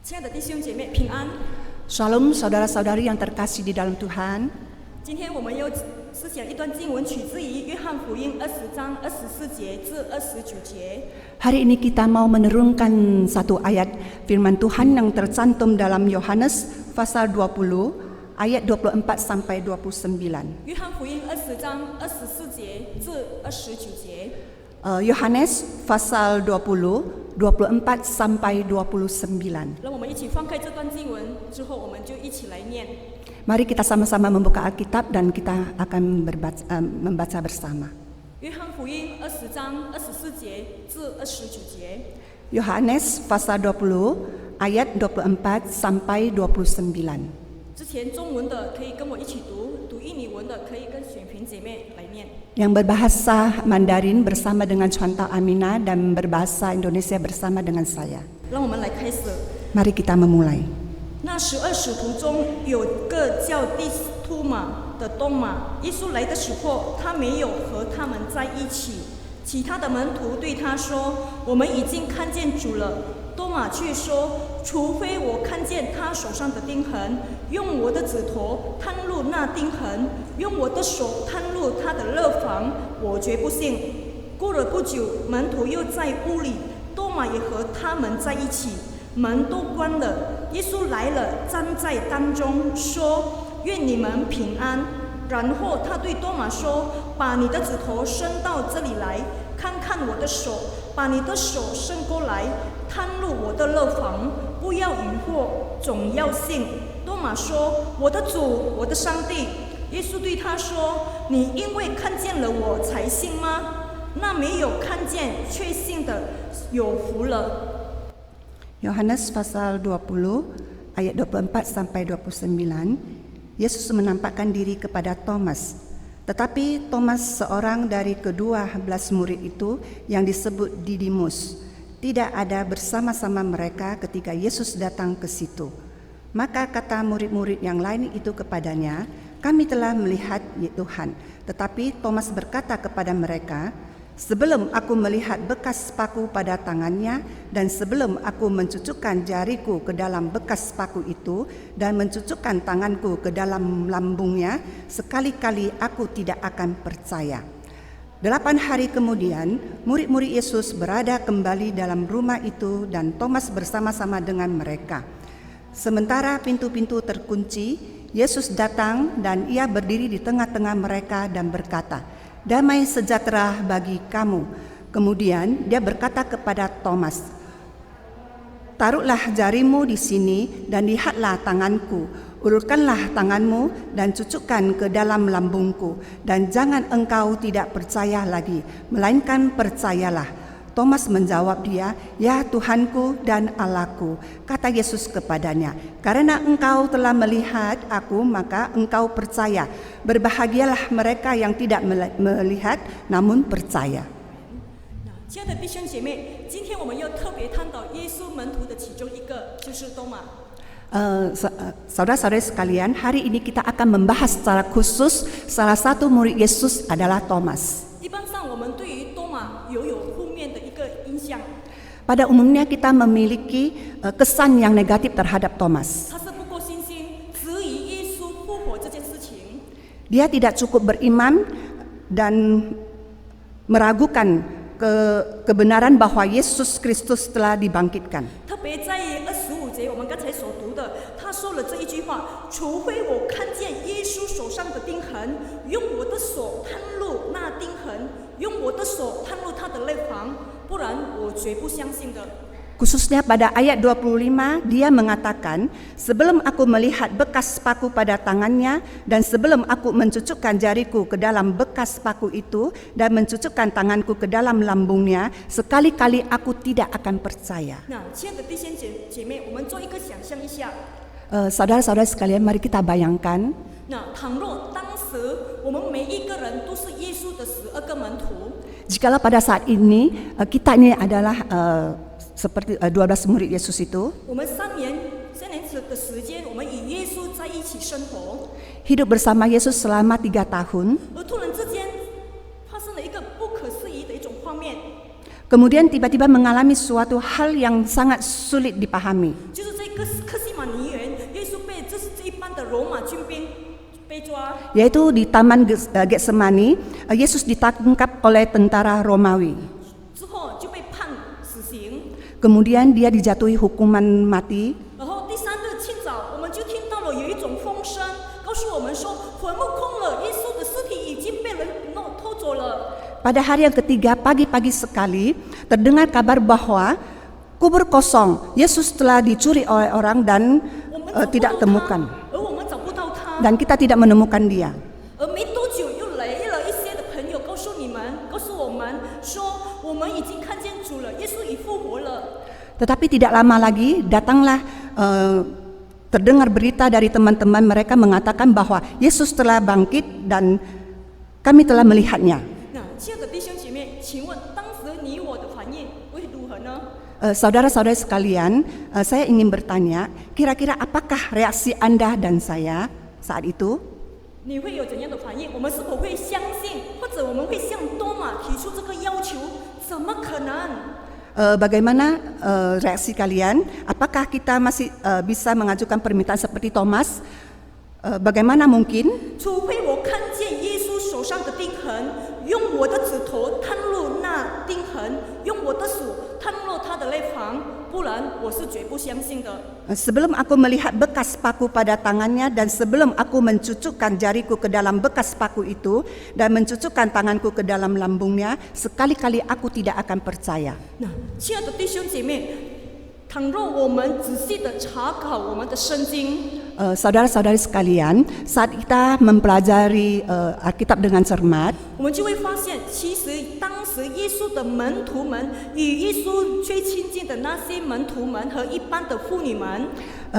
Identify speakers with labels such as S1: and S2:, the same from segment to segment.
S1: 亲爱的弟兄姐妹平安。
S2: Shalom saudara-saudari yang terkasih di dalam Tuhan.
S1: 今天我们又思想一段经文，取自于约翰福音20章24节至29节。
S2: Hari ini kita mau menurunkan satu ayat firman Tuhan yang tercantum dalam Yohanes pasal 20 ayat 24 sampai 29.
S1: 约翰福音20章24节至29节。
S2: Yohanes pasal 20 24 sampai 29.
S1: 让我们一起翻开这段经文之后，我们就一起来念。
S2: Mari kita sama-sama membuka Alkitab dan kita akan membaca bersama.
S1: 约翰福音20章24节至29节。
S2: Yohanes pasal 20 ayat 24 sampai 29.
S1: 之前中文的可以跟我一起读，读印尼文的可以跟选萍姐妹来念。
S2: Yang berbahasa Mandarin bersama dengan Chanta Amina dan berbahasa Indonesia bersama dengan saya.
S1: 让我们来开始。
S2: Mari kita memulai.
S1: 那12使徒中有个叫地图马的东马，耶稣来的时候，他没有和他们在一起。其他的门徒对他说：“我们已经看见主了。”多马却说：“除非我看见他手上的钉痕，用我的指头探入那钉痕，用我的手探入他的肋房，我绝不信。”过了不久，门徒又在屋里，多马也和他们在一起。 门都关了，耶稣来了，站在当中，说：“愿你们平安。”然后他对多马说：“把你的指头伸到这里来，看看我的手；把你的手伸过来，探入我的肋房。不要疑惑，总要信。”多马说：“我的主，我的上帝。”耶稣对他说：“你因为看见了我才信吗？那没有看见却信的，有福了。”
S2: Yohanes pasal 20 ayat 24 sampai 29. Yesus menampakkan diri kepada Thomas. Tetapi Thomas, seorang dari ke-12 murid itu yang disebut Didimus, tidak ada bersama-sama mereka ketika Yesus datang ke situ. Maka kata murid-murid yang lain itu kepadanya, "Kami telah melihat Tuhan." Tetapi Thomas berkata kepada mereka, "Sebelum aku melihat bekas paku pada tangannya dan sebelum aku mencucukkan jariku ke dalam bekas paku itu dan mencucukkan tanganku ke dalam lambungnya, sekali-kali aku tidak akan percaya." 8 hari kemudian, murid-murid Yesus berada kembali dalam rumah itu dan Thomas bersama-sama dengan mereka. Sementara pintu-pintu terkunci, Yesus datang dan ia berdiri di tengah-tengah mereka dan berkata, "Damai sejahtera bagi kamu." Kemudian dia berkata kepada Thomas, "Taruhlah jarimu di sini dan lihatlah tanganku. Ulurkanlah tanganmu dan cucukkan ke dalam lambungku. Dan jangan engkau tidak percaya lagi, melainkan percayalah." Thomas menjawab dia, "Ya Tuhanku dan Allahku." Kata Yesus kepadanya, "Karena engkau telah melihat aku, maka engkau percaya. Berbahagialah mereka yang tidak melihat namun percaya."
S1: 亲爱的弟兄姐妹，今天我们要特别探讨耶稣门徒的其中一个，就是多马。
S2: Saudara-saudari sekalian, hari ini kita akan membahas secara khusus salah satu murid Yesus adalah Thomas.
S1: 一般上，我们对于多马有负面的一个印象，
S2: Pada umumnya kita memiliki kesan yang negatif terhadap Thomas.
S1: 他是不够信心，质疑耶稣复活这件事情。
S2: Dia tidak cukup beriman dan meragukan kebenaran bahwa Yesus Kristus telah dibangkitkan.
S1: 特别在25节，我们刚才所读的，他说了这一句话：“除非我看见耶稣手上的钉痕，用我的手探入那钉痕，用我的手探入他的肋房，不然我绝不相信的。”
S2: Khususnya pada ayat 25 dia mengatakan, "Sebelum aku melihat bekas paku pada tangannya dan sebelum aku mencucukkan jariku ke dalam bekas paku itu dan mencucukkan tanganku ke dalam lambungnya, sekali-kali aku tidak akan percaya."
S1: 那亲爱的弟兄姐妹，我们做一个想象一下。
S2: Saudara-saudara sekalian, mari kita bayangkan,
S1: 那倘若当时我们每一个人都是耶稣的12个门徒，
S2: jikalau pada saat ini kita ini adalah seperti 12 murid Yesus itu,
S1: 我们3年的时间，我们与耶稣在一起生活，
S2: hidup bersama Yesus selama 3 tahun,
S1: 而突然之间发生了一个不可思议的一种画面，
S2: kemudian tiba-tiba mengalami suatu hal yang sangat sulit dipahami.
S1: 就是这个克西马尼园，耶稣被这一般的罗马军兵被抓，
S2: yaitu di Taman Getsemani. Yesus ditangkap oleh tentara Romawi.
S1: 之后就被判死刑。
S2: Kemudian dia dijatuhi hukuman mati.
S1: 然后第三日清早，我们就听到了有一种风声，告诉我们说坟墓空了，耶稣的尸体已经被人偷走了。
S2: Pada hari yang ketiga, pagi-pagi sekali, terdengar kabar bahwa kubur kosong, Yesus telah dicuri oleh orang dan
S1: 我们找不
S2: tidak
S1: 到他
S2: temukan.
S1: 而我们找不到他。
S2: Dan kita tidak menemukan dia.
S1: 而没多久，又来了一些的朋友告诉我们说，我们已经看见主了，耶稣已复活了。
S2: Tetapi tidak lama lagi datanglah terdengar berita dari teman-teman mereka mengatakan bahwa Yesus telah bangkit dan kami telah melihatnya.
S1: 那亲爱的弟兄姐妹，请问当时你我的反应会如何呢？
S2: Saudara-saudara sekalian, saya ingin bertanya, kira-kira apakah reaksi Anda dan saya saat itu?
S1: 你会有怎样的反应？我们是否会相信，或者我们会向多马提出这个要求？怎么可能？
S2: Bagaimana reaksi kalian? Apakah kita masih bisa mengajukan permintaan seperti Thomas? Bagaimana mungkin?
S1: 除非我看见耶稣手上的钉痕，用我的指头探入那钉痕，用我的手探入他的肋旁，不然我是绝不相信的。
S2: Sebelum aku melihat bekas paku pada tangannya dan sebelum aku mencucukkan jariku ke dalam bekas paku itu dan mencucukkan tanganku ke dalam lambungnya, sekali-kali aku tidak akan percaya.
S1: 那亲爱的弟兄姐妹，倘若我们仔细的查考我们的圣经，
S2: Saudara-saudari sekalian, saat kita mempelajari Alkitab dengan cermat,
S1: 我们就会发现，其实当时耶稣的门徒们与耶稣最亲近的那些门徒们和一般的妇女们，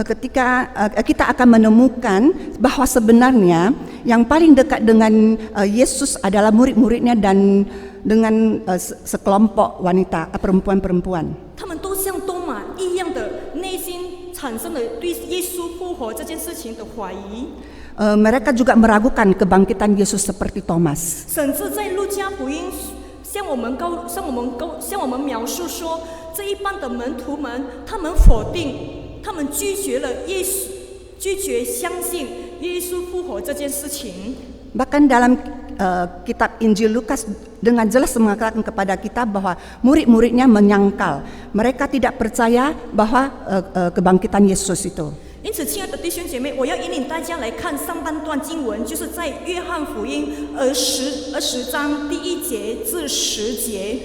S2: ketika kita akan menemukan bahwa sebenarnya yang paling dekat dengan Yesus adalah murid-muridnya dan dengan sekelompok wanita, perempuan-perempuan.
S1: 他们都像多马一样的内心产生了对耶稣复活这件事情的怀疑。
S2: Mereka juga meragukan kebangkitan Yesus seperti Thomas.
S1: 甚至在路加福音向我们描述说，这一般的门徒们，他们否定，他们拒绝了耶稣，拒绝相信耶稣复活这件事情。
S2: Bahkan dalam kitab Injil Lukas dengan jelas mengatakan kepada kita bahwa murid-muridnya menyangkal, mereka tidak percaya bahwa kebangkitan Yesus itu.
S1: 因此，亲爱的弟兄姐妹，我要引领大家来看上半段经文，就是在约翰福音20章第1节至10节。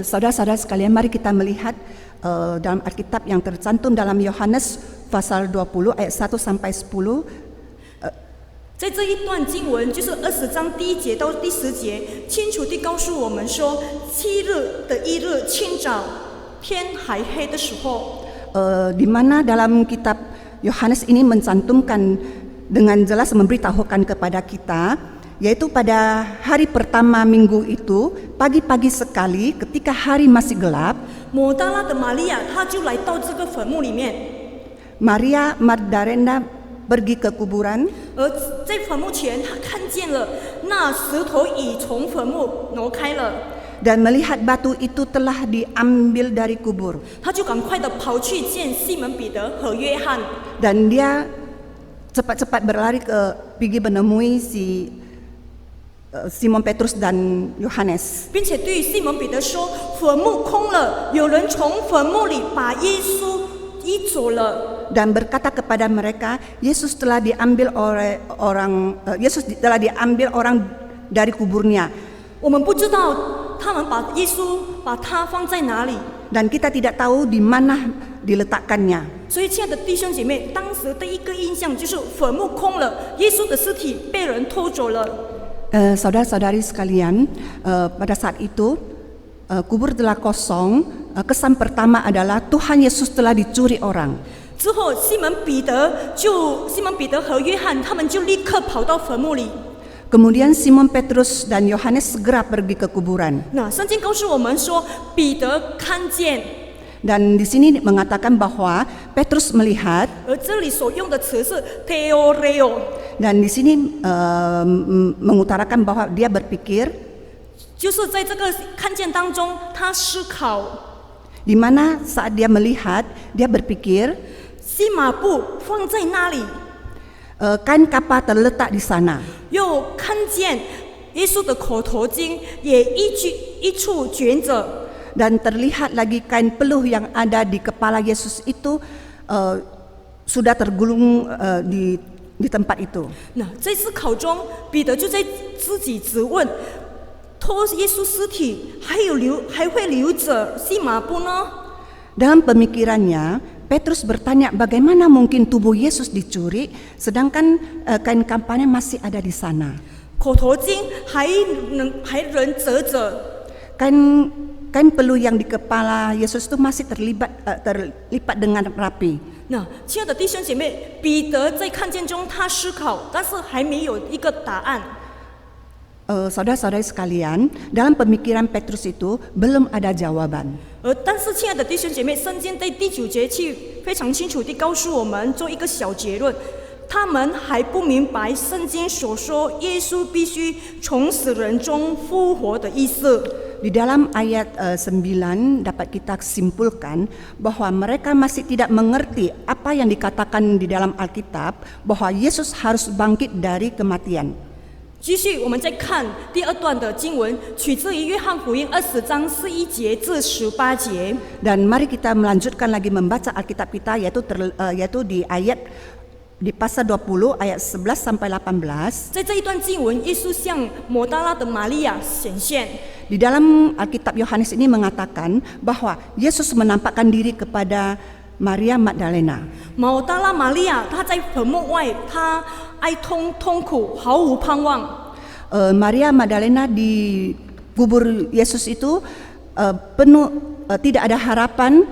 S2: Saudara-saudara sekalian, mari kita melihat dalam Alkitab yang tercantum dalam Yohanes pasal 20 ayat 1 sampai 10.
S1: 在这一段经文，就是20章第1节到第10节，清楚地告诉我们说，7日的1日清早，天还黑的时候，
S2: Di mana dalam kitab Yohanes ini mencantumkan dengan jelas memberitahukan kepada kita, yaitu pada hari pertama minggu itu, pagi-pagi sekali ketika hari masih gelap,
S1: 抹大拉的玛利亚，她就来到这个坟墓里面，
S2: Maria Magdalena pergi ke kuburan,
S1: 而在坟墓前，她看见了那石头已从坟墓挪开了，
S2: dan melihat batu itu telah diambil dari kubur,
S1: 她就赶快的跑去见西门彼得和约翰，
S2: dan dia cepat-cepat berlari pergi menemui Simon Petrus dan Yohanes,
S1: 并且对西门彼得说：“坟墓空了，有人从坟墓里把耶稣移走了。”
S2: dan berkata kepada mereka, Yesus telah diambil orang dari kuburnya.
S1: 我们不知道他们把耶稣把他放在哪里，
S2: Dan kita tidak tahu di mana diletakkannya.
S1: 所以亲爱的弟兄姐妹，当时的一个印象就是坟墓空了，耶稣的尸体被人偷走了。
S2: Saudara-saudari sekalian, pada saat itu kubur telah kosong. Kesan pertama adalah Tuhan Yesus telah dicuri orang.
S1: 之后，西门彼得和约翰他们就立刻跑到坟墓里。
S2: Kemudian Simon Petrus dan Yohanes segera pergi ke kuburan.
S1: 那圣经告诉我们说，彼得看见，
S2: Dan di sini mengatakan bahwa Petrus melihat,
S1: 而这里所用的词是 theoreo。
S2: dan di sini mengutarakan bahwa dia berpikir,
S1: 就是在这个看见当中，他思考，
S2: di mana saat dia melihat, dia berpikir,
S1: 细麻布放在那里，
S2: kain kapa terletak di sana.
S1: 又看见耶稣的口头巾也一处卷着。
S2: Dan terlihat lagi kain peluh yang ada di kepala Yesus itu sudah tergulung di tempat itu.
S1: 那在思考中，彼得就在自己质问：脱耶稣尸体还会留着细麻布呢？
S2: Dalam pemikirannya, Petrus bertanya bagaimana mungkin tubuh Yesus dicuri sedangkan kain kampanya masih ada di sana.
S1: 口头巾还能折着，
S2: Kain peluh yang di kepala Yesus itu masih terlipat dengan rapi.
S1: 那亲爱的弟兄姐妹，彼得在看见中他思考，但是还没有一个答案。
S2: Saudara-saudari sekalian, dalam pemikiran Petrus itu belum ada jawaban.
S1: 但是亲爱的弟兄姐妹，圣经在第9节去非常清楚地告诉我们做一个小结论，他们还不明白圣经所说耶稣必须从死人中复活的意思。
S2: Di dalam ayat 9 dapat kita simpulkan bahwa mereka masih tidak mengerti apa yang dikatakan di dalam Alkitab bahwa Yesus harus bangkit dari kematian.
S1: 继续，我们再看第2段的经文，取自于约翰福音20章11节至18节。
S2: Dan mari kita melanjutkan lagi membaca Alkitab kita yaitu di pasal 20 ayat 11 sampai 18.
S1: 在这一段经文，耶稣向抹大拉的玛利亚显现。
S2: Di dalam Alkitab Yohanes ini mengatakan bahwa Yesus menampakkan diri kepada Maria Magdalena.
S1: 抹大拉玛利亚，她在坟墓外，她哀痛苦，毫无盼望。
S2: Maria Magdalena di kubur Yesus itu penuh tidak ada harapan,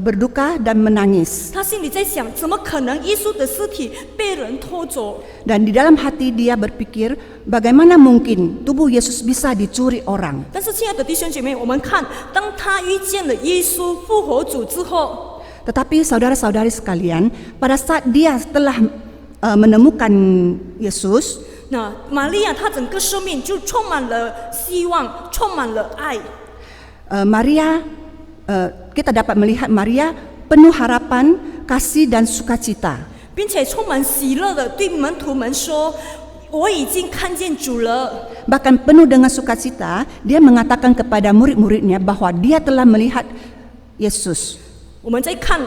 S2: berduka dan menangis.
S1: 她心里在想，怎么可能耶稣的尸体被人拖走？
S2: Dan di dalam hati dia berpikir, bagaimana mungkin tubuh Yesus bisa dicuri orang?
S1: 但是，亲爱的弟兄姐妹，我们看，当她遇见了耶稣复活主之后，
S2: Tetapi saudara-saudari sekalian, pada saat dia telah menemukan Yesus,
S1: 那玛利亚她整个生命就充满了希望，充满了爱。
S2: kita dapat melihat Maria penuh harapan, kasih dan sukacita.
S1: 并且充满喜乐的对门徒们说：“我已经看见主了。”
S2: Bahkan penuh dengan sukacita, dia mengatakan kepada murid-muridnya bahwa dia telah melihat Yesus.
S1: 我们再看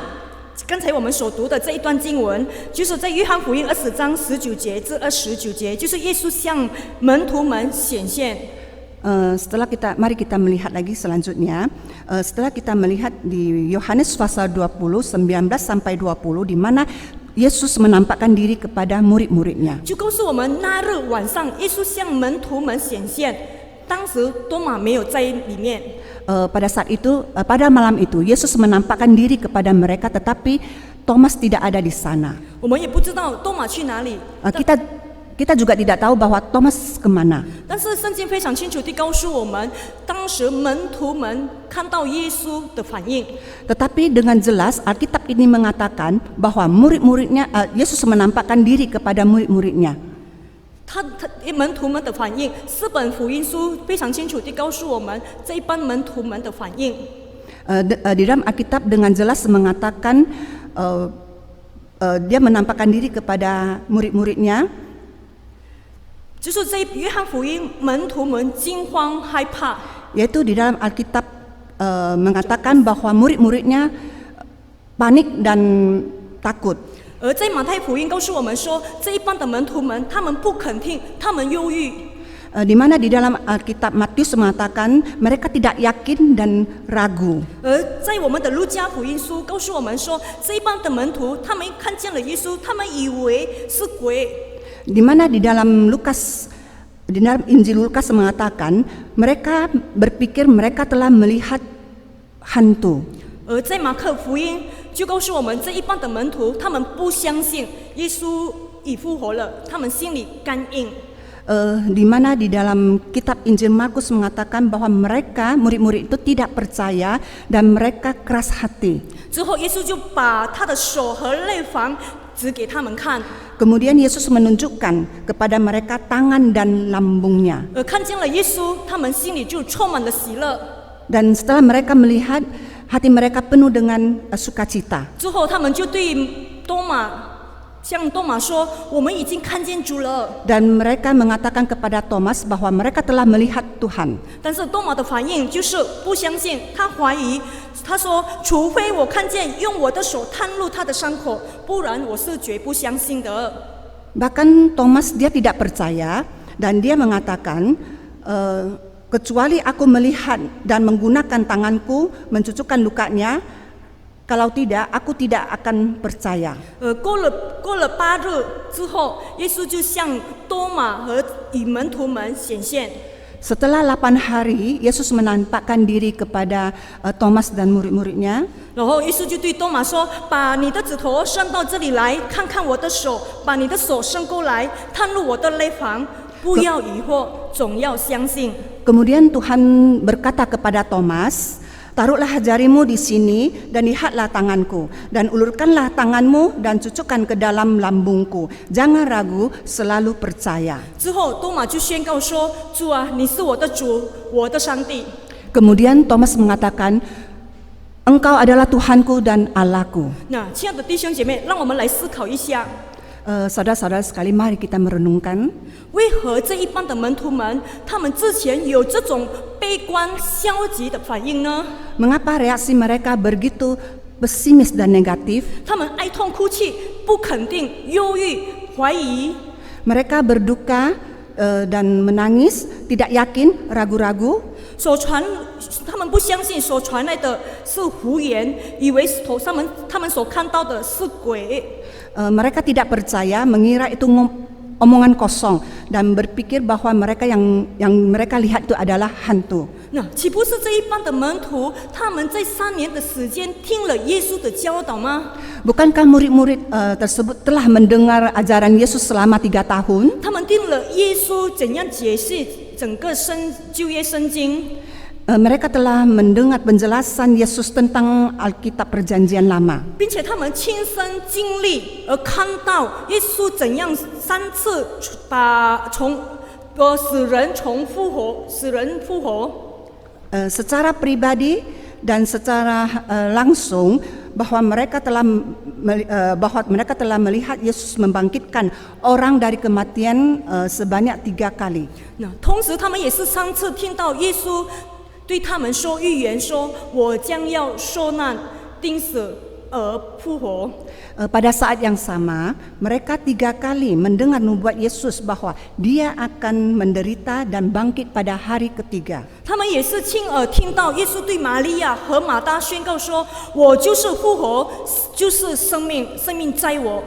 S1: 刚才我们所读的这一段经文，就是在约翰福音20章19节至29节，就是耶稣向门徒们显现。
S2: Mari kita melihat lagi selanjutnya. Setelah kita melihat di Yohanes pasal 20 19 sampai 20 di mana Yesus menampakkan diri kepada murid-muridnya.
S1: 就告诉我们那日晚上，耶稣向门徒们显现，当时多马没有在里面。
S2: Pada saat itu, pada malam itu, Yesus menampakkan diri kepada mereka, tetapi Thomas tidak ada di sana.
S1: 我们也不知道多马去哪里。
S2: Kita juga tidak tahu bahwa Thomas kemana.
S1: 但是圣经非常清楚地告诉我们，当时门徒们看到耶稣的反应。
S2: Tetapi dengan jelas Alkitab ini mengatakan bahwa Yesus menampakkan diri kepada murid-muridnya.
S1: 门徒们的反应，4本福音书非常清楚地告诉我们这一班门徒们的反应。
S2: Di dalam Alkitab dengan jelas mengatakan dia menampakkan diri kepada murid-muridnya.
S1: 就是在约翰福音，门徒们惊慌害怕。
S2: Yaitu di dalam Alkitab mengatakan bahwa murid-muridnya panik dan takut.
S1: 而在马太福音告诉我们说，这一班的门徒们，他们不肯听，他们忧郁。
S2: Di mana di dalam Alkitab Matius mengatakan mereka tidak yakin dan ragu.
S1: 而在我们的路加福音书告诉我们说，这一班的门徒，他们看见了耶稣，他们以为是鬼。
S2: Di mana di dalam Injil Lukas mengatakan mereka berpikir mereka telah melihat hantu.
S1: 而在马可福音就告诉我们，这一班的门徒，他们不相信耶稣已复活了，他们心里刚硬。
S2: Di mana di dalam kitab Injil Markus mengatakan bahwa mereka murid-murid itu tidak percaya dan mereka keras hati.
S1: 之后，耶稣就把他的手和肋旁指给他们看。
S2: Kemudian Yesus menunjukkan kepada mereka tangan dan lambungnya.
S1: 看见了耶稣，他们心里就充满了喜乐。
S2: Dan setelah mereka melihat hati mereka penuh dengan sukacita.
S1: 之后他们就对向多马说：“我们已经看见主了。”
S2: Dan mereka mengatakan kepada Thomas bahwa mereka telah melihat Tuhan.
S1: 但是多马的反应就是不相信，他怀疑，他说：“除非我看见用我的手探入他的伤口，不然我是绝不相信的。”
S2: Bahkan Thomas dia tidak percaya dan dia mengatakan, kecuali aku melihat dan menggunakan tanganku mencucukkan lukanya, kalau tidak aku tidak akan percaya.
S1: 过了8日之后，耶稣就向多马和门徒们显现。
S2: Setelah 8 hari, Yesus menampakkan diri kepada Thomas dan murid-muridnya.
S1: 然后耶稣就对多马说：“把你的指头伸到这里来，看看我的手；把你的手伸过来，探入我的肋旁。不要疑惑，总要相信。”
S2: Kemudian Tuhan berkata kepada Thomas, taruhlah jarimu di sini dan lihatlah tanganku, dan ulurkanlah tanganmu dan cucukkan ke dalam lambungku. Jangan ragu, selalu percaya.
S1: 之后，多马就宣告说：“主啊，你是我的主，我的上帝。”
S2: Kemudian Thomas mengatakan, Engkau adalah Tuhanku dan Allahku.
S1: 那亲爱的弟兄姐妹，让我们来思考一下，
S2: Saudara-saudara sekali, mari kita merenungkan,
S1: 为何这一帮的门徒们，他们之前有这种悲观消极的反应呢？
S2: mengapa reaksi mereka begitu pesimis dan negatif?
S1: 他们哀痛哭泣，不肯定、忧郁、怀疑。
S2: Mereka berduka dan menangis, tidak yakin, ragu-ragu.
S1: 他们不相信所传来的是胡言，以为他们所看到的是鬼。
S2: Mereka tidak percaya, mengira itu omongan kosong dan berpikir bahwa mereka yang mereka lihat itu adalah hantu.
S1: 那岂不是这一帮的门徒，他们在3年的时间听了耶稣的教导吗？
S2: Bukankah murid-murid tersebut telah mendengar ajaran Yesus selama 3 tahun?
S1: 他们听了耶稣怎样解释整个旧约圣经。
S2: Mereka telah mendengar penjelasan Yesus tentang Alkitab Perjanjian Lama.
S1: 并且他们亲身经历而看到耶稣怎样3次把死人复活。
S2: Secara pribadi dan secara langsung bahwa mereka telah melihat Yesus membangkitkan orang dari kematian sebanyak 3 kali.
S1: 那同时他们也是3次听到耶稣对他们说预言说：“我将要受难、钉死而复活。”
S2: Pada saat yang sama, mereka 3 kali mendengar nubuat Yesus bahwa Dia akan menderita dan bangkit pada hari ketiga.
S1: 他们也是亲耳听到耶稣对玛利亚和马大宣告说：“我就是复活，就是生命，生命在我。”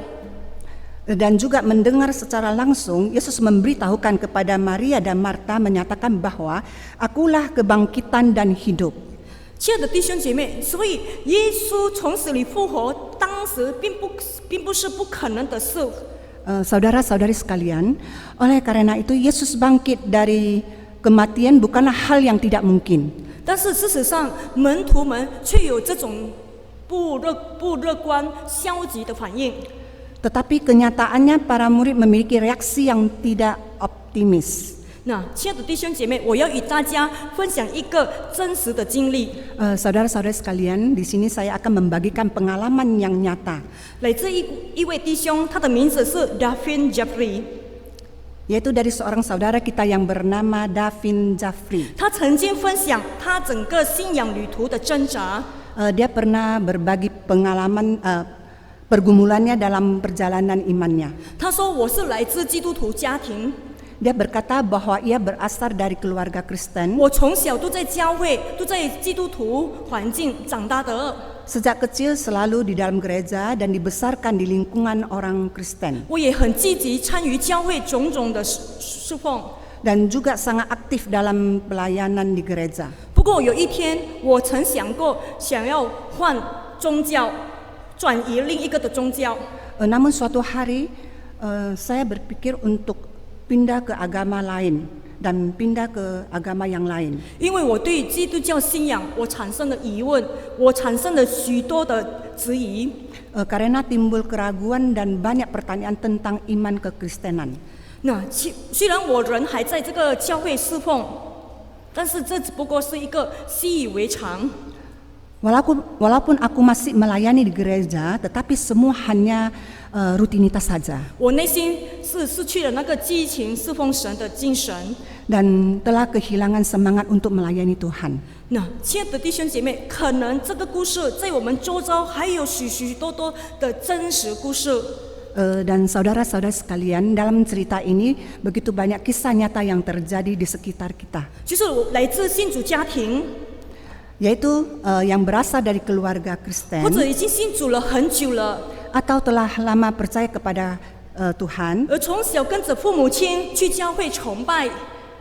S2: Dan juga mendengar secara langsung Yesus memberitahukan kepada Maria dan Marta, menyatakan bahwa Akulah kebangkitan dan hidup.
S1: 亲爱的弟兄姐妹，所以耶稣从死里复活，当时并不是不可能的事。
S2: Saudara-saudari sekalian, oleh karena itu Yesus bangkit dari kematian bukanlah hal yang tidak mungkin.
S1: 但是事实上，门徒们却有这种不乐观、消极的反应。
S2: Tetapi kenyataannya para murid memiliki reaksi yang tidak optimis.
S1: 那亲爱的弟兄姐妹，我要与大家分享一个真实的经历。
S2: Saudara-saudara sekalian, di sini saya akan membagikan pengalaman yang nyata.
S1: 来自一位弟兄，他的名字是 Davin Jeffrey，
S2: yaitu dari seorang saudara kita yang bernama Davin Jeffrey.
S1: 他曾经分享他整个信仰旅途的挣扎。
S2: Dia pernah berbagi pengalaman pergumulannya dalam perjalanan imannya.
S1: 他说：“我是来自基督徒家庭，
S2: Dia berkata bahwa ia berasal dari keluarga Kristen.
S1: 我从小都在教会，都在基督徒环境长大的。
S2: Sejak kecil selalu di dalam gereja dan dibesarkan di lingkungan orang Kristen.
S1: 我也很积极参与教会种种的侍奉。
S2: Dan juga sangat aktif dalam pelayanan di gereja.
S1: 不过有一天，我曾想过想要换宗教，转移另一个的宗教。
S2: Namun suatu hari saya berpikir untuk pindah ke agama lain dan pindah ke agama yang lain.
S1: 因为我对基督教信仰我产生了疑问，我产生了许多的质疑。
S2: Karena timbul keraguan dan banyak pertanyaan tentang iman kekristenan.
S1: 那虽然我人还在这个教会侍奉，但是这只不过是一个习以为常。
S2: Walaupun aku masih melayani di gereja, tetapi semua hanya rutinitas saja.
S1: 我内心是失去了那个激情侍奉神的精神。
S2: Dan telah kehilangan semangat untuk melayani Tuhan.
S1: 那亲爱的弟兄姐妹，可能这个故事在我们周遭还有许许多多的真实故事。
S2: Dan saudara-saudara sekalian, dalam cerita ini begitu banyak kisah nyata yang terjadi di sekitar kita,
S1: 就是来自信主家庭，
S2: yaitu yang berasal dari keluarga Kristen
S1: 或者已经信主了很久了，
S2: atau telah lama percaya kepada Tuhan
S1: 而从小跟着父母亲去教会崇拜，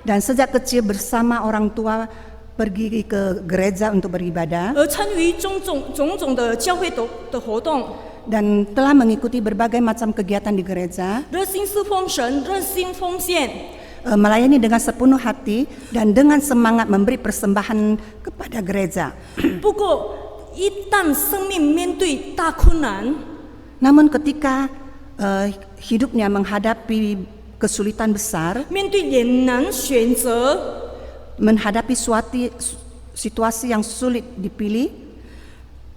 S2: dan sejak kecil bersama orang tua pergi ke gereja untuk beribadah
S1: 而参与种种的教会的活动，
S2: dan telah mengikuti berbagai macam kegiatan di gereja,
S1: 热心侍奉神，热心奉献。
S2: melayani dengan sepenuh hati dan dengan semangat memberi persembahan kepada gereja.
S1: 不过，一旦生命面对大困难，
S2: Namun ketika hidupnya menghadapi kesulitan besar,
S1: 面对艰难选择，
S2: menghadapi suatu situasi yang sulit dipilih,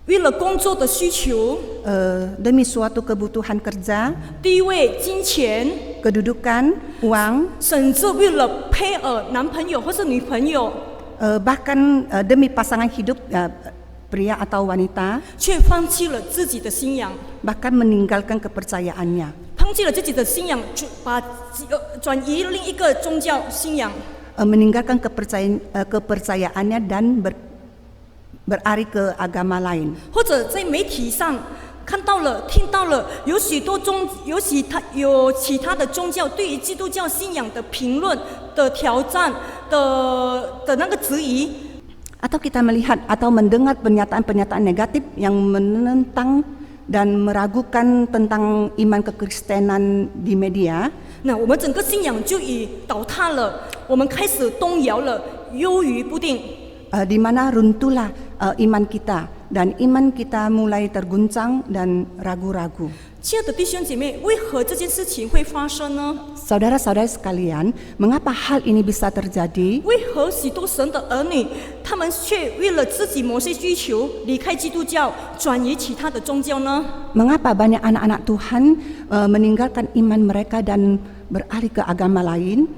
S1: 为了工作的需求、
S2: demi suatu kebutuhan kerja,
S1: 地位、金钱，
S2: kedudukan, uang,
S1: 甚至为了配偶、男朋友或是女朋友，
S2: bahkan demi pasangan hidup pria atau wanita,
S1: 却放弃了自己的信仰，
S2: bahkan meninggalkan kepercayaannya,
S1: 放弃了自己的信仰，转移另一个宗教信仰，
S2: meninggalkan kepercayaannya dan beralih ke agama lain.
S1: 或者在媒体上看到了、听到了有其他的宗教对于基督教信仰的评论、的挑战、的那个质疑。
S2: Atau kita melihat atau mendengar pernyataan-pernyataan negatif yang menentang dan meragukan tentang iman kekristenan di media,
S1: 那我们整个信仰就已倒塌了，我们开始动摇了，忧郁不定。
S2: di mana runtuhlah iman kita dan iman kita mulai terguncang dan ragu-ragu.
S1: 亲爱的弟兄姐妹，为何这件事情会发生呢？
S2: Saudara-saudara sekalian, mengapa hal ini bisa terjadi?
S1: 为何许多神的儿女，他们却为了自己某些需求离开基督教，转移其他的宗教呢？
S2: Mengapa banyak anak-anak Tuhan meninggalkan iman mereka dan beralih ke agama lain?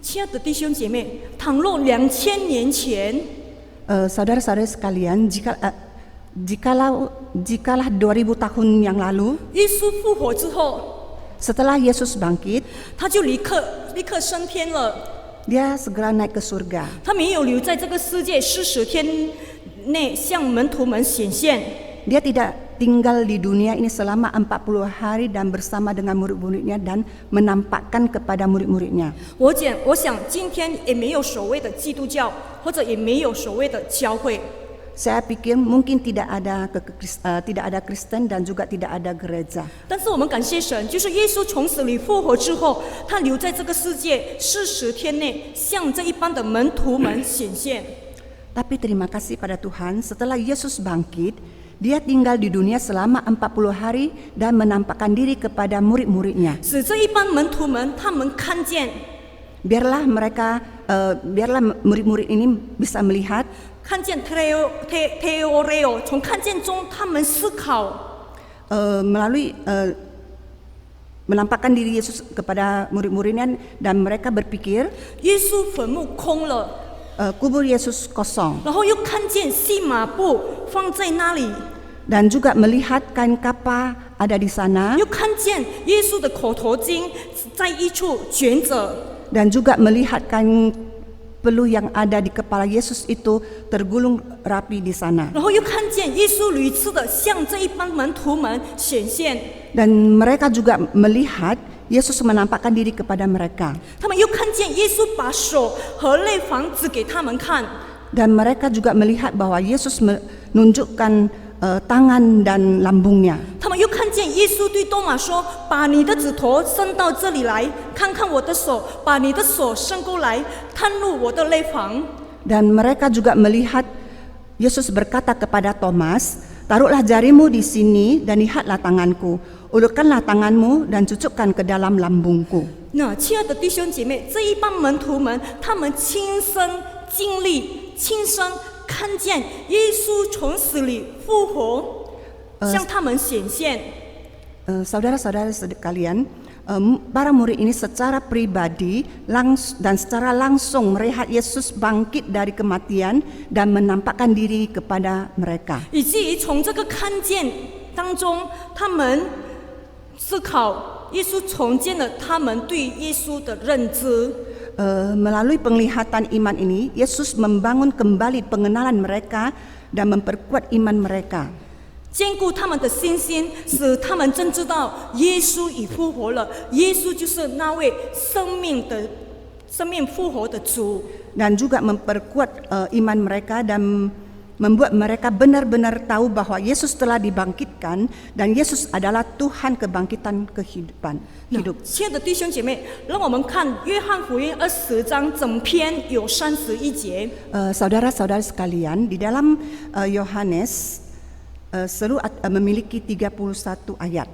S1: 亲爱的弟兄姐妹，倘若2000年前，
S2: Saudara-saudara sekalian, jikalah 2000 tahun yang lalu,
S1: 耶稣复活之后，
S2: setelah Yesus bangkit,
S1: 他就立刻升天了，
S2: dia segera naik ke surga.
S1: 他没有留在这个世界40天内向门徒们显现。
S2: Dia tidak tinggal di dunia ini selama 40 hari dan bersama dengan murid-muridnya dan menampakkan kepada murid-muridnya.
S1: 我想今天也没有所谓的基督教，或者也没有所谓的教会。
S2: Saya pikir mungkin tidak ada Kristen dan juga tidak ada gereja.
S1: 但是我们感谢神，就是耶稣从死里复活之后，他留在这个世界40天内，向这一般的门徒们显现。
S2: Tapi terima kasih pada Tuhan, setelah Yesus bangkit, dia tinggal di dunia selama 40 hari dan menampakkan diri kepada murid-muridnya.
S1: 使这一般门徒们他们看见，
S2: Biarlah murid-murid ini bisa melihat,
S1: 看见 Theoreo， 从看见中他们思考，
S2: melalui menampakkan diri Yesus kepada murid-muridnya dan mereka berpikir
S1: 耶稣坟墓空了，
S2: kubur Yesus kosong,
S1: 然后又看见细麻布放在那里，
S2: dan juga melihat kain kapa ada di sana,
S1: 又看见耶稣的口头巾在一处卷着。
S2: dan juga melihat kain peluh yang ada di kepala Yesus itu tergulung rapi di sana.
S1: 然后又看见耶稣屡次的向这一帮门徒们显现，
S2: Dan mereka juga melihat Yesus menampakkan diri kepada mereka.
S1: 他们又看见耶稣把手和肋房指给他们看，
S2: Dan mereka juga melihat bahwa Yesus menunjukkan tangan dan lambungnya.
S1: 他们又看见耶稣对多马说：“把你的指头伸到这里来，看看我的手；把你的手伸过来，探入我的肋房。”
S2: Dan mereka juga melihat Yesus berkata kepada Thomas, "Taruhlah jarimu di sini dan lihatlah tanganku. Ulurkanlah tanganmu dan cucukkan ke dalam lambungku."
S1: 那亲爱的弟兄姐妹，这一帮门徒们，他们亲身经历、亲身看见耶稣从死里复活，向他们显现。
S2: Saudara-saudara sekalian, para murid ini secara pribadi dan secara langsung melihat Yesus bangkit dari kematian dan menampakkan diri kepada mereka.
S1: 以至于从这个看见当中，他们思考耶稣重建了他们对耶稣的认知。
S2: Melalui penglihatan iman ini, Yesus membangun kembali pengenalan mereka dan memperkuat iman mereka.
S1: 坚固他们的信心，使他们真知道耶稣已复活了，耶稣就是那位生命复活的主。
S2: Dan juga memperkuat iman mereka dan membuat mereka benar-benar tahu bahwa Yesus telah dibangkitkan dan Yesus adalah Tuhan kebangkitan kehidupan hidup.
S1: 亲爱的弟兄姐妹，让我们看约翰福音20章，整篇有31节。
S2: Saudara-saudara sekalian, di dalam Yohanes memiliki 31 ayat.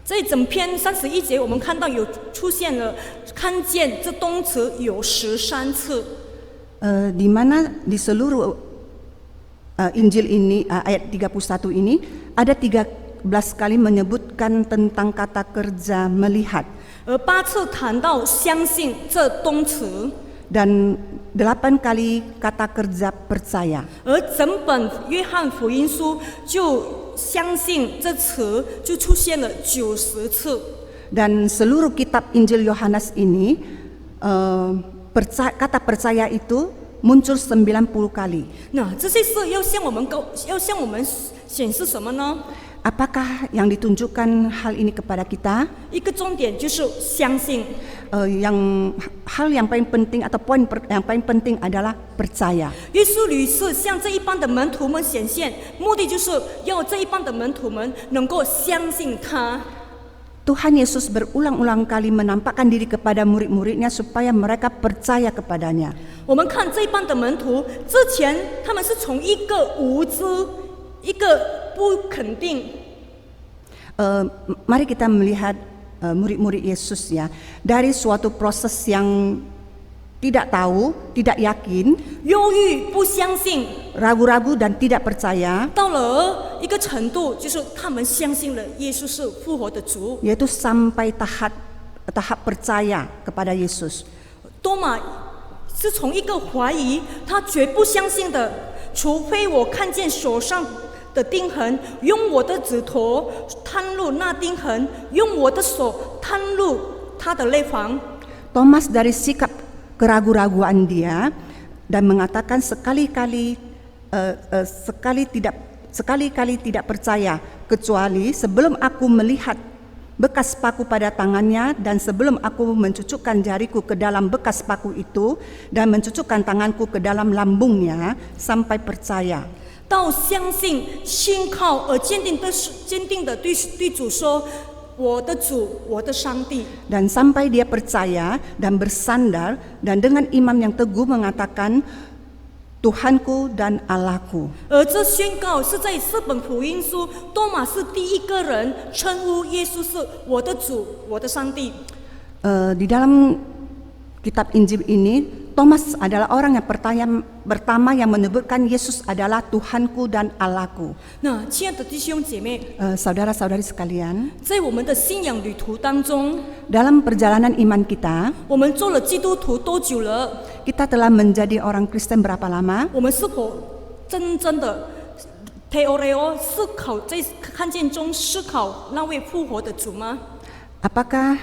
S1: 这整篇31节，我们看到有出现了看见这动词有13次。
S2: Di mana di seluruh Injil ini ayat 31 ini ada 13 kali menyebutkan tentang kata kerja melihat.
S1: 8次谈到相信这动词。
S2: Dan 8 kali kata kerja percaya.
S1: 而整本约翰福音书就相信这词就出现了90次。
S2: Dan seluruh kitab Injil Yohanes ini kata percaya itu muncul 90 kali.
S1: 那这些事要向我们显示什么呢？
S2: Apakah yang ditunjukkan hal ini kepada kita?
S1: 一个重点就是相信。
S2: Hal yang paling penting atau poin yang paling penting adalah percaya.
S1: 耶稣屡次向这一帮的门徒们显现，目的就是要这一帮的门徒们能够相信他。
S2: Tuhan Yesus berulang-ulang kali menampakkan diri kepada murid-muridnya supaya mereka percaya kepadanya.
S1: 我们看这一帮的门徒，之前他们是从一个无知、一个不肯定。
S2: Mari kita melihat murid-murid Yesus ya, dari suatu proses yang tidak tahu, tidak yakin,
S1: 忧郁、不相信，
S2: ragu-ragu dan tidak percaya,
S1: 到了一个程度，就是他们相信了耶稣是复活的主。
S2: yaitu sampai tahap percaya kepada Yesus.
S1: 多马是从一个怀疑，他绝不相信的，除非我看见手上的钉痕，用我的指头探入那钉痕，用我的手探入他的肋房。
S2: Thomas dari sikap keraguan-raguan dia dan mengatakan sekali-kali tidak percaya kecuali sebelum aku melihat bekas paku pada tangannya dan sebelum aku mencucukkan jariku ke dalam bekas paku itu dan mencucukkan tanganku ke dalam lambungnya sampai percaya.
S1: 到相信、信靠而坚定的对主说：“我的主，我的上帝。”
S2: Dan sampai dia percaya dan bersandar dan dengan iman yang teguh mengatakan Tuhanku dan Allahku.
S1: 而这宣告是在四本福音书，多马是第一个人称呼耶稣是我的主，我的上帝。
S2: Di dalam kitab Injil ini, Thomas adalah orang yang pertama yang menyebutkan Yesus adalah Tuhanku dan Allahku.
S1: 那亲爱的弟兄姐妹，
S2: Saudara-saudari sekalian,
S1: 在我们的信仰旅途当中，
S2: dalam perjalanan iman kita,
S1: 我们做了基督徒多久了？
S2: kita telah menjadi orang Kristen berapa lama?
S1: 我们是否真正的 Theoreo 思考，在看见中思考那位复活的主吗？
S2: Apakah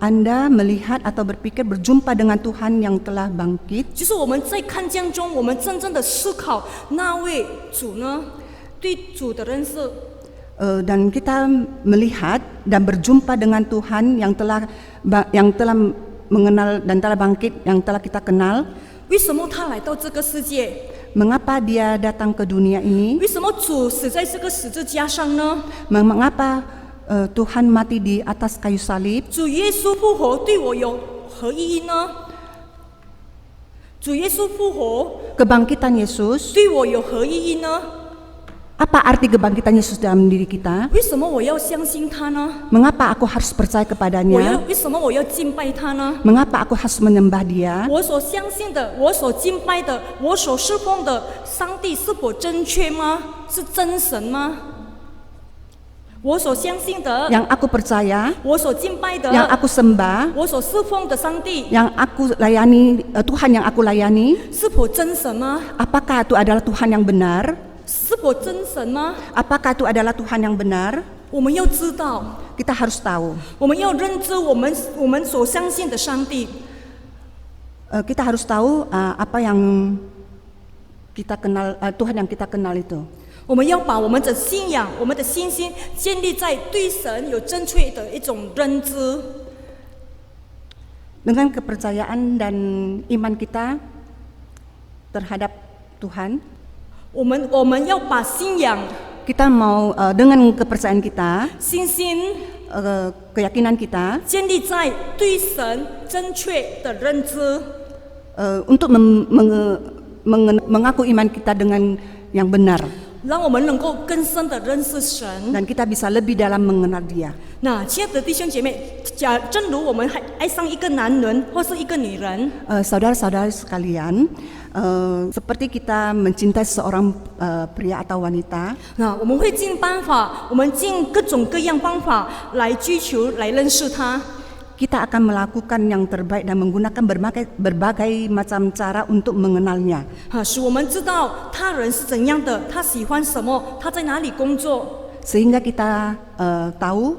S2: Anda melihat atau berpikir berjumpa dengan Tuhan yang telah bangkit?
S1: 就是我们在看见中，我们真正的思考那位主呢？对主的认识。
S2: Dan kita melihat dan berjumpa dengan Tuhan yang telah mengenal dan telah bangkit, yang telah kita kenal.
S1: 为什么他来到这个世界？
S2: Mengapa dia datang ke dunia ini?
S1: 为什么主死在这个十字架上呢？
S2: Mengapa Tuhan mati di atas kayu salib?
S1: 主耶稣复活对我有何意义呢？主耶稣复活
S2: Kebangkitan Yesus
S1: 对我有何意义呢？
S2: Apa arti kebangkitan Yesus dalam diri kita?
S1: 为什么我要相信他呢？
S2: Mengapa aku harus percaya kepadanya?
S1: 为什么我要敬拜他呢？
S2: Mengapa aku harus menyembah Dia?
S1: 我所相信的，我所敬拜的，我所侍奉的上帝是否正确吗？是真神吗？我所相信的，
S2: Yang aku percaya,
S1: 我所敬拜的，
S2: yang aku sembah,
S1: 我所侍奉的上帝
S2: yang aku layani, Tuhan yang aku layani,
S1: 是否真神吗？
S2: apakah itu adalah Tuhan yang benar?
S1: 是否真神吗？
S2: Apakah itu adalah Tuhan yang benar?
S1: 我们要知道，
S2: Kita harus tahu.
S1: 我们要认知我们所相信的上帝。
S2: Kita harus tahu apa yang kita kenal, Tuhan yang kita kenal itu.
S1: 我们要把我们的信仰、我们的信心建立在对神有正确的一种认知。
S2: Dengan kepercayaan dan iman kita terhadap Tuhan,
S1: 我们要把信仰、
S2: kita mau dengan kepercayaan kita,
S1: 信心
S2: keyakinan kita
S1: 建立在对神正确的认知，
S2: untuk mengaku iman kita dengan yang benar,
S1: 让我们能够更深的认识神。
S2: dan kita bisa lebih dalam mengenal Dia.
S1: 那亲爱的弟兄姐妹，正如我们爱上一个男人或是一个女人，
S2: Saudara-saudara sekalian, seperti kita mencintai seorang pria atau wanita,
S1: 那我们会尽办法，我们尽各种各样方法来追求、来认识他。
S2: kita akan melakukan yang terbaik dan menggunakan berbagai macam cara untuk mengenalnya.
S1: 使我们知道他人是怎样的，他喜欢什么，他在哪里工作，
S2: Sehingga kita tahu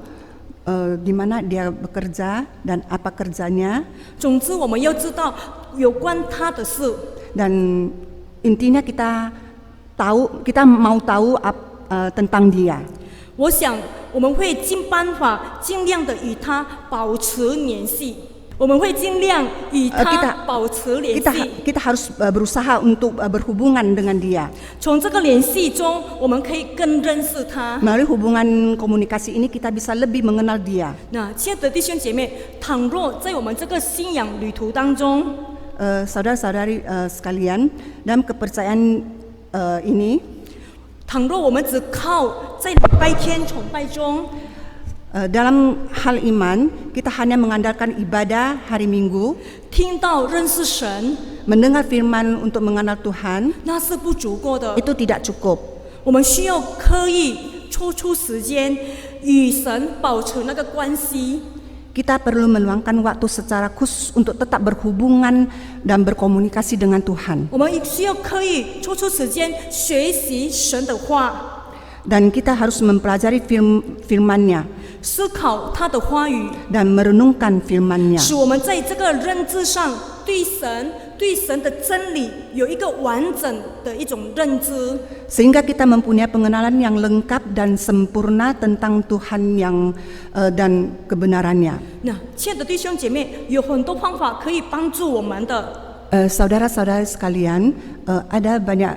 S2: di mana dia bekerja dan apa kerjanya,
S1: 总之我们要知道有关他的事。
S2: dan intinya kita mau tahu tentang dia.
S1: 我想我们会尽办法，尽量的与他保持联系。我们会尽量与他保持联系。
S2: Kita harus berusaha untuk berhubungan dengan dia.
S1: 从这个联系中，我们可以更认识他。
S2: Melalui hubungan komunikasi ini kita bisa lebih mengenal dia.
S1: 那亲爱的弟兄姐妹，倘若在我们这个信仰旅途当中，
S2: Saudara-saudari sekalian, dalam kepercayaan ini,
S1: 倘若我们只靠在礼拜天崇拜中，
S2: dalam hal iman kita hanya mengandalkan ibadah hari Minggu,
S1: 听到认识神，
S2: mendengar firman untuk mengenal Tuhan,
S1: 那是不足够的。
S2: itu tidak cukup.
S1: 我们需要刻意抽出时间与神保持那个关系。
S2: Kita perlu meluangkan waktu secara khusus untuk tetap berhubungan dan berkomunikasi dengan Tuhan.
S1: 我们需要刻意抽出时间学习神的话，
S2: Dan kita harus mempelajari firman-Nya
S1: 思考他的话语，
S2: dan merenungkan firman-Nya,
S1: 使我们在这个认知上对神的真理有一个完整的一种认知。
S2: sehingga kita mempunyai pengenalan yang lengkap dan sempurna tentang Tuhan dan kebenarannya.
S1: 那亲爱的弟兄姐妹，有很多方法可以帮助我们的。
S2: Saudara-saudara sekalian, ada banyak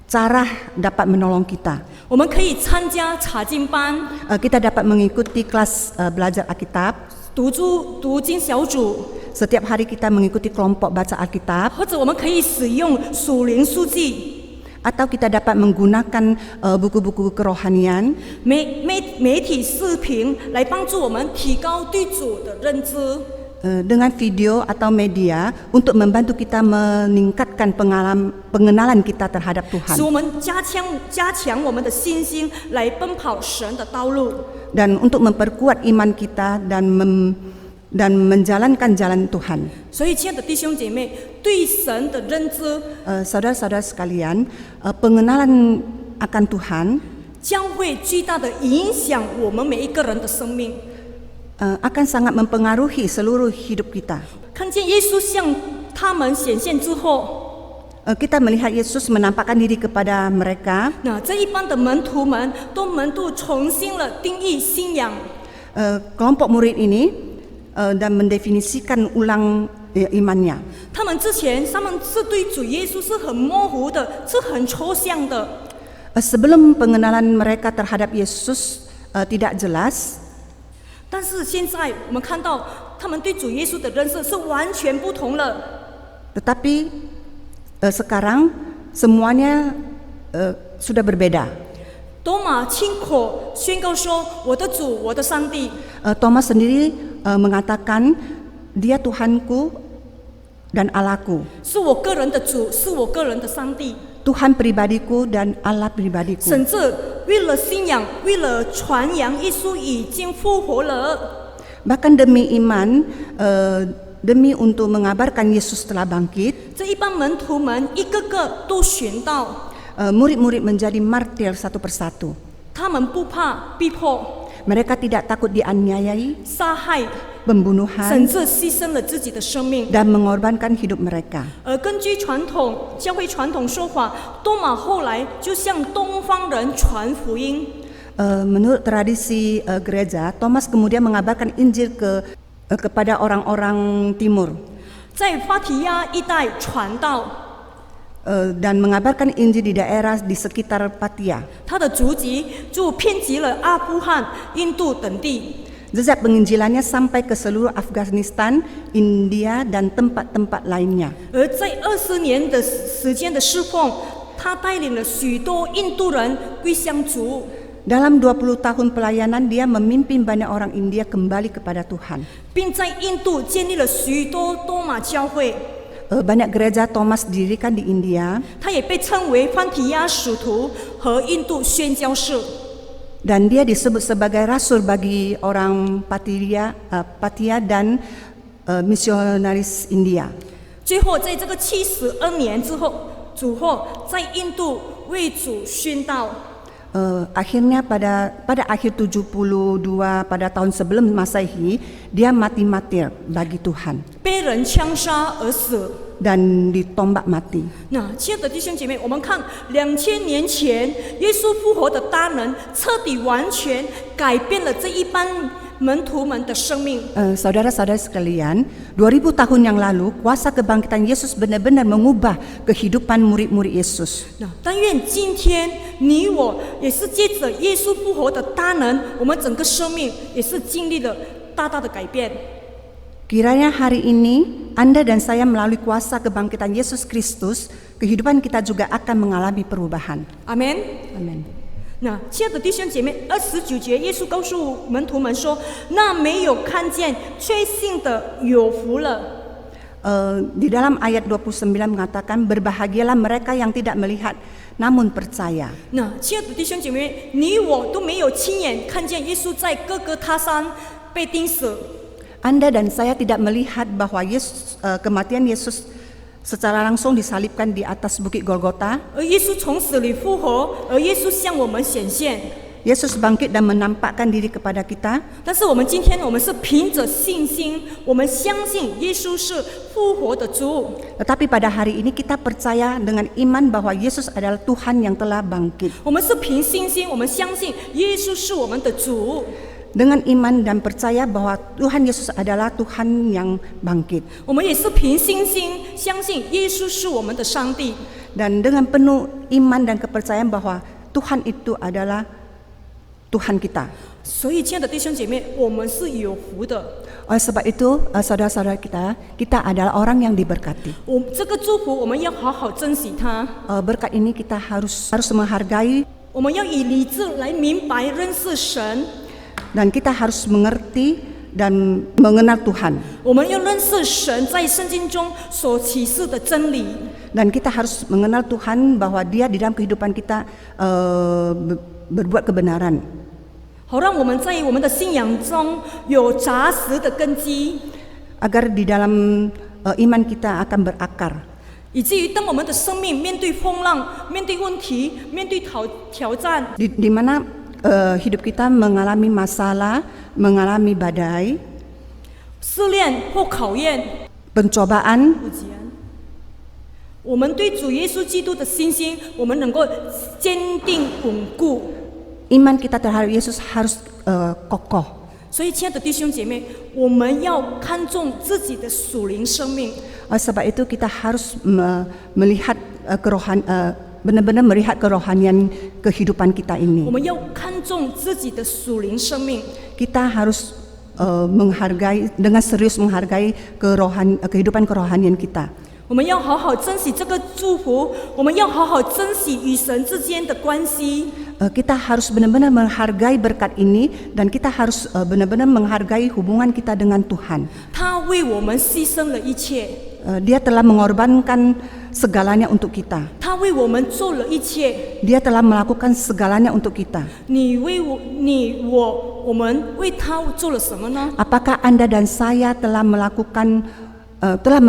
S2: cara dapat menolong kita.
S1: 我们可以参加查经班、
S2: Kita dapat mengikuti kelas belajar Alkitab.
S1: 读经小组，
S2: Setiap hari kita mengikuti kelompok baca Alkitab,
S1: 或者我们可以使用属灵书籍、
S2: atau kita dapat menggunakan buku-buku kerohanian,
S1: 媒体视频来帮助我们提高对主的认知。
S2: dengan video atau media untuk membantu kita meningkatkan pengenalan kita terhadap
S1: 使
S2: Tuhan
S1: 我们加强我们的信心，来奔跑神的道路。
S2: dan untuk memperkuat iman kita dan menjalankan jalan Tuhan.
S1: 所以，亲爱的弟兄姐妹，对神的认知
S2: Saudara-saudara sekalian, pengenalan akan Tuhan
S1: 将会巨大的影响我们每一个人的生命。
S2: akan sangat mempengaruhi seluruh hidup kita.
S1: 看见耶稣向他们显现之后，
S2: Kita melihat Yesus menampakkan diri kepada mereka.
S1: 那这一帮的门徒们都重新了定义信仰。
S2: Kelompok murid ini dan mendefinisikan ulang imannya.
S1: 他们是对主耶稣是很模糊的，是很抽象的。
S2: Sebelum pengenalan mereka terhadap Yesus tidak jelas,
S1: 但是现在我们看到，他们对主耶稣的认识是完全不同了。
S2: tetapi sekarang semuanya sudah berbeda.
S1: 多马亲口宣告说：“我的主，我的上帝。”
S2: Thomas sendiri mengatakan, dia Tuhanku dan Allahku.
S1: 是我个人的主，是我个人的上帝。
S2: Tuhan pribadiku dan Allah pribadiku.
S1: 甚至为了信仰，为了传扬耶稣已经复活了。
S2: Bahkan demi iman, demi untuk mengabarkan Yesus telah bangkit,
S1: 这一帮门徒们一个个都寻到，
S2: murid-murid menjadi martir satu persatu.
S1: 他们不怕逼迫、
S2: Mereka tidak takut dianiayai,
S1: 杀害，
S2: pembunuhan,
S1: 甚至牺牲了自己的生命。
S2: dan mengorbankan hidup mereka.
S1: 而根据传统教会传统说法，多马后来就向东方人传福音。
S2: Menurut tradisi gereja, Thomas kemudian mengabarkan Injil kepada orang-orang timur,
S1: 在法提亚一带传道，
S2: dan mengabarkan Injil di daerah di sekitar Patia.
S1: 他的足迹就遍及了阿富汗、印度等地。
S2: Jejak penginjilannya sampai ke seluruh Afghanistan, India, dan tempat-tempat lainnya.
S1: 而在20年的时间的侍奉，他带领了许多印度人归向主。
S2: Dalam 20 tahun pelayanan, dia memimpin banyak orang India kembali kepada Tuhan.
S1: 并在印度建立了许多多马教会，
S2: Banyak gereja Thomas didirikan di India,
S1: 他也被称为范提亚使徒和印度宣教士。
S2: dan dia disebut sebagai rasul bagi orang Patia dan misionaris India.
S1: 最后，在这个72年之后，主后在印度为主宣道。
S2: Akhirnya pada akhir 72 pada tahun sebelum Masehi, dia mati martir bagi Tuhan
S1: 被人枪杀而死。
S2: dan ditombak mati.
S1: 那亲爱的弟兄姐妹，我们看2000年前耶稣复活的大能，彻底完全改变了这一班门徒们的生命。
S2: Saudara-saudara sekalian, 2000 tahun yang lalu kuasa kebangkitan Yesus benar-benar mengubah kehidupan murid-murid Yesus.
S1: 那但愿今天你我也是借着耶稣复活的大能，我们整个生命也是经历了大大的改变。
S2: Kiranya hari ini Anda dan saya melalui kuasa kebangkitan Yesus Kristus, kehidupan kita juga akan mengalami perubahan.
S1: 阿门。
S2: Amin.
S1: 那亲爱的弟兄姐妹，29节，耶稣告诉门徒们说：“那没有看见却信的有福了。”
S2: Di dalam ayat 29 mengatakan, berbahagialah mereka yang tidak melihat namun percaya.
S1: 那亲爱的弟兄姐妹，你我都没有亲眼看见耶稣在各个他山被钉死。
S2: Anda dan saya tidak melihat bahwa kematian Yesus secara langsung disalibkan di atas bukit Golgota.
S1: 而耶稣从死里复活，而耶稣向我们显现。
S2: Yesus bangkit dan menampakkan diri kepada kita.
S1: 但是我们今天，我们是凭着信心，我们相信耶稣是复活的主。
S2: Tetapi pada hari ini kita percaya dengan iman bahwa Yesus adalah Tuhan yang telah bangkit.
S1: 我们是凭信心，我们相信耶稣是我们的主。
S2: Dengan iman dan percaya bahwa Tuhan Yesus adalah Tuhan yang bangkit.
S1: 我们也是凭信心相信耶稣是我们的上帝。
S2: Dan dengan penuh iman dan kepercayaan bahwa Tuhan itu adalah Tuhan kita.
S1: 所以，亲爱的弟兄姐妹，我们是有福的。
S2: Oleh sebab itu, saudara-saudara kita adalah orang yang diberkati.
S1: 这个祝福，我们要好好珍惜它。
S2: Berkat ini kita harus menghargai,
S1: 我们要以理智来明白认识神。
S2: dan kita harus mengerti dan mengenal Tuhan.
S1: 我们要认识神在圣经中所启示的真理。
S2: Dan kita harus mengenal Tuhan bahwa Dia di dalam kehidupan kita berbuat kebenaran.
S1: 好让我们在我们的信仰中有扎实的根基，
S2: Agar di dalam iman kita akan berakar.
S1: 以至于当我们的生命面对风浪、面对问题、面对挑战，
S2: Di mana hidup kita mengalami masalah, mengalami badai,
S1: 试炼或考验，
S2: pencobaan,
S1: 我们对主耶稣基督的信心，我们能够坚定稳固。
S2: iman kita terhadap Yesus harus kokoh.
S1: 所以，亲爱的弟兄姐妹，我们要看重自己的属灵生命。
S2: Sebab itu kita harus melihat benar-benar melihat kerohanian kehidupan kita
S1: 我
S2: ini.
S1: 们要看重自己的属灵生命。
S2: Kita harus menghargai dengan serius menghargai kehidupan kerohanian kita.
S1: 我们要好好珍惜这个祝福，我们要好好珍惜与神之间的关系。
S2: Kita harus benar-benar menghargai berkat ini dan kita harus benar-benar menghargai hubungan kita dengan Tuhan.
S1: 他为我们牺牲了一切，
S2: Dia telah mengorbankan segalanya untuk kita.
S1: 他为我们做了一切。
S2: Dia telah melakukan segalanya untuk kita.
S1: 你为我，你我，我们为他做了什么呢？
S2: Apakah Anda dan saya telah melakukan apa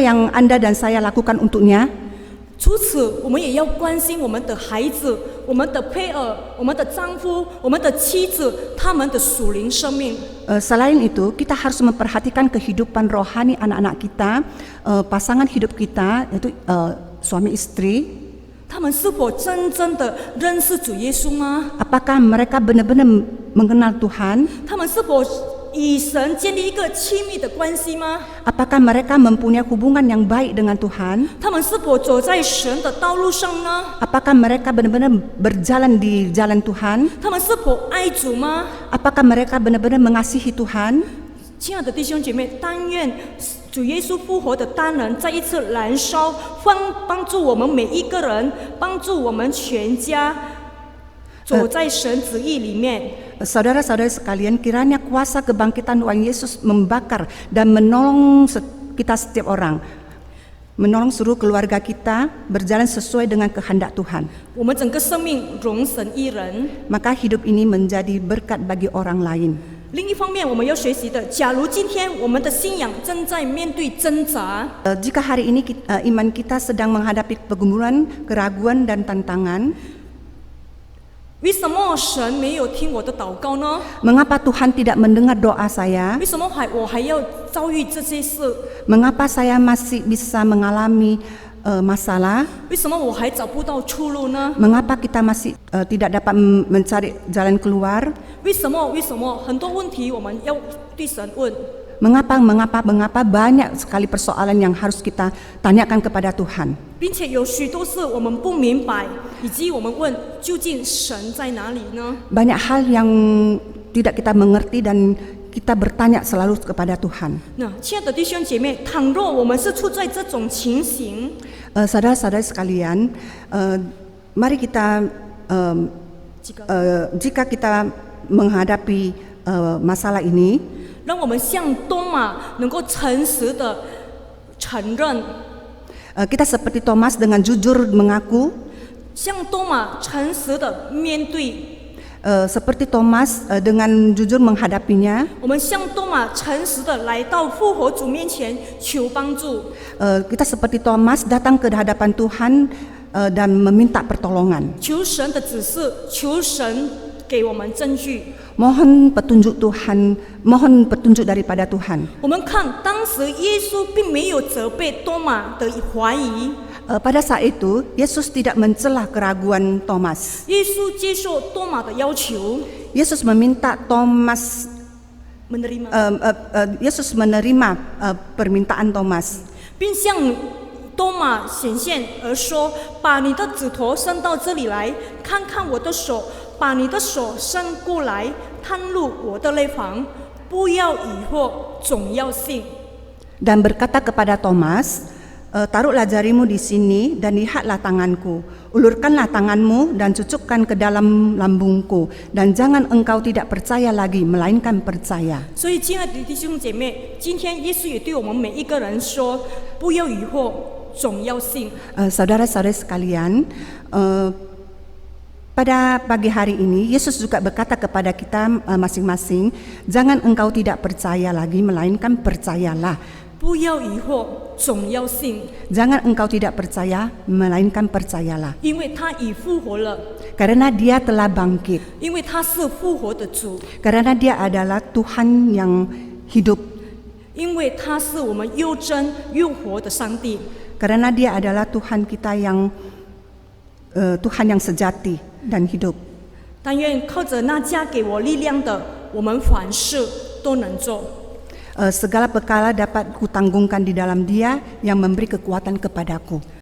S2: yang Anda dan saya lakukan untuknya?
S1: 除此，我们也要关心我们的孩子、我们的配偶、我们的丈夫、我们的妻子，他们的属灵生命。
S2: Selain itu, kita harus memperhatikan kehidupan rohani anak-anak kita, pasangan hidup kita, yaitu suami istri.
S1: 他们是否真正的认识主耶稣吗？
S2: Apakah mereka benar-benar mengenal Tuhan?
S1: 他们是否与神建立一个亲密的关系吗？
S2: Apakah mereka mempunyai hubungan yang baik dengan Tuhan?
S1: 他们是否走在神的道路上呢？
S2: Apakah mereka benar-benar berjalan di jalan Tuhan?
S1: 他们是否爱主吗？
S2: Apakah mereka benar-benar mengasihi Tuhan?
S1: 亲爱的弟兄姐妹，但愿主耶稣复活的大能再一次燃烧，帮助我们每一个人，帮助我们全家走在神旨意里面。
S2: Saudara-saudara sekalian, kiranya kuasa kebangkitan Tuhan Yesus membakar dan menolong kita setiap orang, menolong seluruh keluarga kita berjalan sesuai dengan kehendak Tuhan.
S1: 我们整个生命荣神一人。
S2: Maka hidup ini menjadi berkat bagi orang lain.
S1: 另一方面，我们要学习的，假如今天我们的信仰正在面对挣扎，
S2: Jika hari ini iman kita sedang menghadapi pergumulan, keraguan dan tantangan,
S1: 为什么神没有听我的祷告呢？
S2: mengapa Tuhan tidak mendengar doa saya?
S1: 为什么我还要遭遇这些事？
S2: Mengapa saya masih bisa mengalami masalah?
S1: 为什么我还找不到出路呢？
S2: Mengapa kita masih tidak dapat mencari jalan keluar?
S1: 为什么很多问题我们要对神问？
S2: Mengapa banyak sekali persoalan yang harus kita tanyakan kepada Tuhan.
S1: 并且有许多事我们不明白，以及我们问究竟神在哪里呢？
S2: Banyak hal yang tidak kita mengerti dan kita bertanya selalu kepada Tuhan.
S1: 那亲爱的弟兄姐妹，倘若我们是处在这种情形，
S2: Saudara-saudara sekalian, mari kita jika kita menghadapi masalah ini,
S1: 让我们像东马能够诚实的承认，
S2: kita seperti Thomas dengan jujur mengaku,
S1: 像东马诚实的面对，
S2: seperti Thomas dengan jujur menghadapinya.
S1: 我们像东马诚实的来到复活主面前求帮助。
S2: Kita seperti Thomas datang ke hadapan Tuhan dan meminta pertolongan.
S1: 求神的指示，求神给我们证据。
S2: Mohon petunjuk Tuhan, mohon petunjuk daripada Tuhan.
S1: 我们看当时耶稣并没有责备多马的怀疑，
S2: Pada saat itu, Yesus tidak mencela keraguan Thomas.
S1: 耶稣接受多马的要求，
S2: Yesus meminta Thomas,
S1: menerima，
S2: Yesus menerima permintaan Thomas.
S1: 并向多马显现而说：“把你的指头伸到这里来，看看我的手；把你的手伸过来，探入我的内房。不要疑惑，总要信。”
S2: Dan berkata kepada Thomas, taruhlah jarimu di sini dan lihatlah tanganku. Ulurkanlah tanganmu dan cucukkan ke dalam lambungku. Dan jangan engkau tidak percaya lagi, melainkan percaya.
S1: 所以，亲爱的弟兄姐妹，今天耶稣也对我们每一个人说：“不要疑惑，总要信。”
S2: Saudara-saudara sekalian, pada pagi hari ini Yesus juga berkata kepada kita masing-masing, jangan engkau tidak percaya lagi, melainkan percayalah.
S1: 不要疑惑，总要信，
S2: Jangan engkau tidak percaya, melainkan percayalah.
S1: 因为他已复活了，
S2: Karena Dia telah bangkit.
S1: 因为他是复活的主，
S2: Karena Dia adalah Tuhan yang hidup.
S1: 因为他是我们又真又活的上帝。
S2: Karena Dia adalah Tuhan kita yang Tuhan yang sejati dan hidup.
S1: 但愿靠着那加给我力量的，我们凡事都能做。
S2: Segala perkara dapat kutanggungkan di dalam Dia yang memberi kekuatan kepadaku.